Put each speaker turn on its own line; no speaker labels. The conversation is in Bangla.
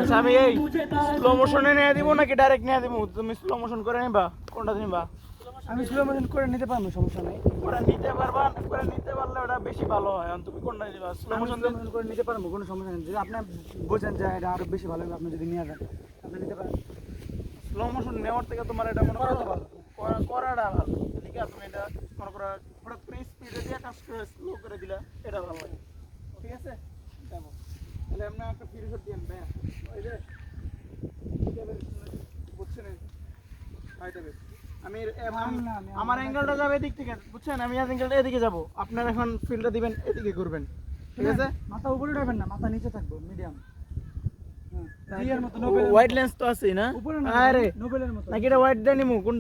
আচ্ছা, আমি এই স্লো মোশনে নিয়ে দিব নাকি ডাইরেক্ট নিয়ে দিব? তুমি স্লো মোশন করে নিবা, কোনটা নিবা?
আমি স্লো মোশন করে নিতে পারবো, সমস্যা নেই।
করে নিতে পারবা, করে নিতে পারলে ওটা বেশি ভালো হয়। এখন তুমি কোনটা নিবা? স্লো মোশন
করে নিতে পারবো, কোনো সমস্যা নেই। যদি আপনি বোঝেন যে এটা আরো বেশি ভালো হবে, আপনি যদি নিয়ে যান, আপনি নিতে পারেন।
স্লো মোশন নেওয়ার থেকে তোমার এটা মনে করো করাটা ভালো। ঠিক আছে, তুমি এটা মনে করো হঠাৎ করে স্পিডে দিয়ে কাজ করে স্লো করে দিলা, এটা ভালো লাগে। ঠিক আছে, যাবো তাহলে আমরা একটা ফ্রি শট দিন ভাই। ওই যে বুঝছেন আমি আমার অ্যাঙ্গেলটা যাবে এদিক থেকে, বুঝছেন? আমি অ্যাঙ্গেলটা এদিকে যাব, আপনারা এখন ফিল্ডটা দিবেন এদিকে করবেন। ঠিক আছে,
মাথা উপরে উঠাবেন না, মাথা নিচে থাকবো, মিডিয়াম।
হোয়াইট লেন্স তো আছেই না?
উপরে না,
আরে
নোবেলের মতো
নাকি এটা হোয়াইট দেয় নিমু কোনটা?